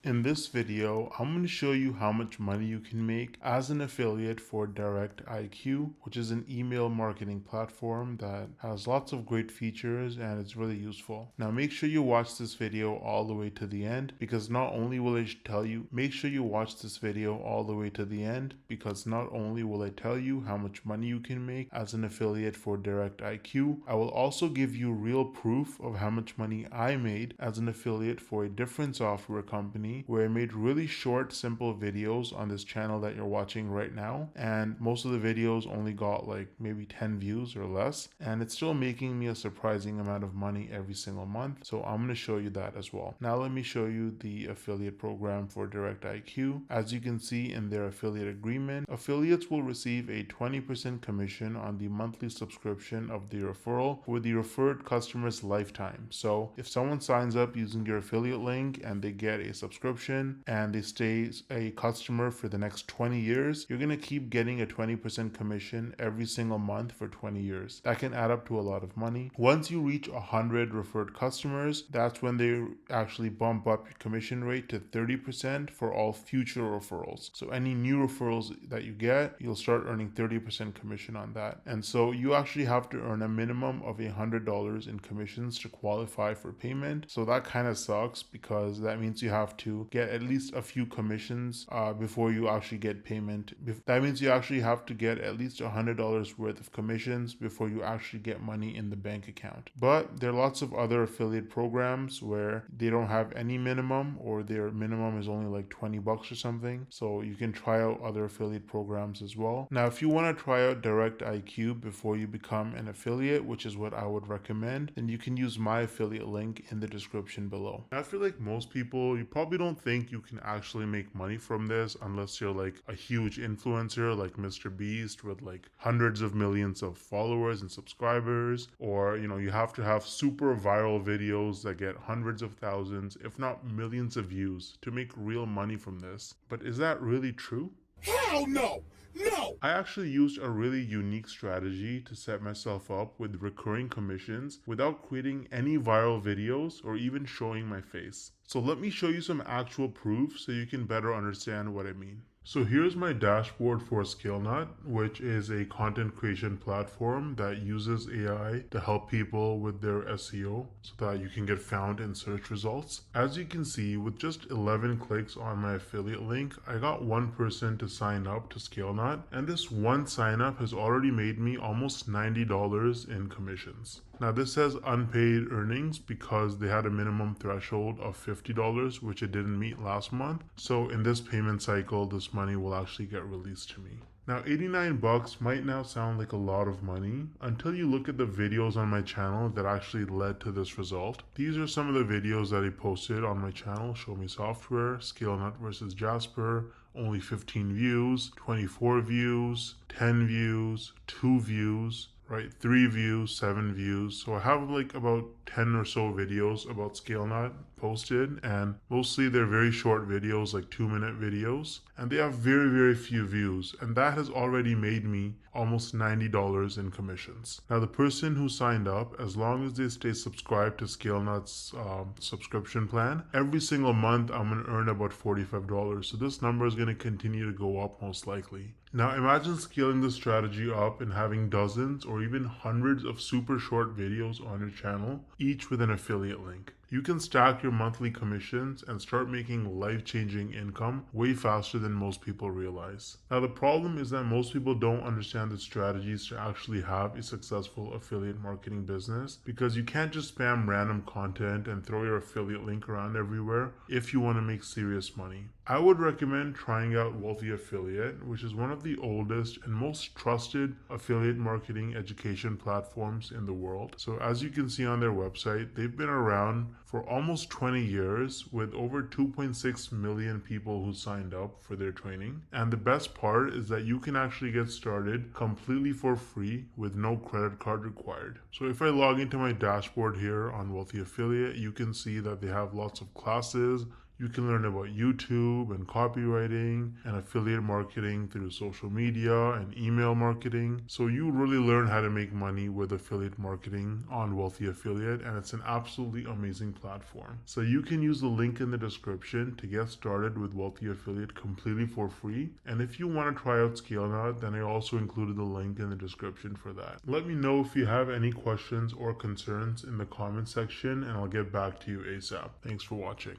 In this video, I'm going to show you how much money you can make as an affiliate for DirectIQ, which is an email marketing platform that has lots of great features and it's really useful. Now make sure you watch this video all the way to the end because not only will I tell you, make sure you watch this video all the way to the end because not only will I tell you how much money you can make as an affiliate for DirectIQ, I will also give you real proof of how much money I made as an affiliate for a different software company where I made really short, simple videos on this channel that you're watching right now. And most of the videos only got like maybe 10 views or less. And it's still making me a surprising amount of money every single month. So I'm going to show you that as well. Now let me show you the affiliate program for DirectIQ. As you can see in their affiliate agreement, affiliates will receive a 20% commission on the monthly subscription of the referral for the referred customer's lifetime. So if someone signs up using your affiliate link and they get a subscription and they stay a customer for the next 20 years, you're going to keep getting a 20% commission every single month for 20 years. That can add up to a lot of money. Once you reach 100 referred customers, that's when they actually bump up your commission rate to 30% for all future referrals. So any new referrals that you get, you'll start earning 30% commission on that. And so you actually have to earn a minimum of $100 in commissions to qualify for payment. So that kind of sucks because that means you have to get at least a few commissions before you actually get payment. That means you actually have to get at least $100 worth of commissions before you actually get money in the bank account. But there are lots of other affiliate programs where they don't have any minimum, or their minimum is only like $20 or something. So you can try out other affiliate programs as well. Now, if you want to try out DirectIQ before you become an affiliate, which is what I would recommend, then you can use my affiliate link in the description below. I feel like most people, you probably don't think you can actually make money from this unless you're like a huge influencer like Mr. Beast with like hundreds of millions of followers and subscribers, or you have to have super viral videos that get hundreds of thousands, if not millions of views to make real money from this. But is that really true? Hell no! No! I actually used a really unique strategy to set myself up with recurring commissions without creating any viral videos or even showing my face. So let me show you some actual proof so you can better understand what I mean. So here's my dashboard for ScaleNut, which is a content creation platform that uses AI to help people with their SEO so that you can get found in search results. As you can see, with just 11 clicks on my affiliate link, I got one person to sign up to ScaleNut, and this one sign up has already made me almost $90 in commissions. Now this says unpaid earnings because they had a minimum threshold of $50, which it didn't meet last month. So in this payment cycle, this money will actually get released to me. Now 89 bucks might now sound like a lot of money until you look at the videos on my channel that actually led to this result. These are some of the videos that I posted on my channel: Show Me Software, ScaleNut versus Jasper, only 15 views, 24 views, 10 views, 2 views, right? 3 views, 7 views. So I have like about 10 or so videos about ScaleNut posted, and mostly they're very short videos, like 2-minute videos, and they have very few views, and that has already made me almost $90 in commissions. Now the person who signed up, as long as they stay subscribed to ScaleNut's subscription plan, every single month I'm going to earn about $45. So this number is going to continue to go up most likely. Now imagine scaling this strategy up and having dozens or even hundreds of super short videos on your channel, each with an affiliate link. You can stack your monthly commissions and start making life-changing income way faster than most people realize. Now the problem is that most people don't understand the strategies to actually have a successful affiliate marketing business, because you can't just spam random content and throw your affiliate link around everywhere if you want to make serious money. I would recommend trying out Wealthy Affiliate, which is one of the oldest and most trusted affiliate marketing education platforms in the world. So as you can see on their website, they've been around for almost 20 years with over 2.6 million people who signed up for their training. And the best part is that you can actually get started completely for free with no credit card required. So if I log into my dashboard here on Wealthy Affiliate, you can see that they have lots of classes. You can learn about YouTube and copywriting and affiliate marketing through social media and email marketing. So you really learn how to make money with affiliate marketing on Wealthy Affiliate, and it's an absolutely amazing platform. So you can use the link in the description to get started with Wealthy Affiliate completely for free. And if you want to try out ScaleNut, then I also included the link in the description for that. Let me know if you have any questions or concerns in the comment section, and I'll get back to you ASAP. Thanks for watching.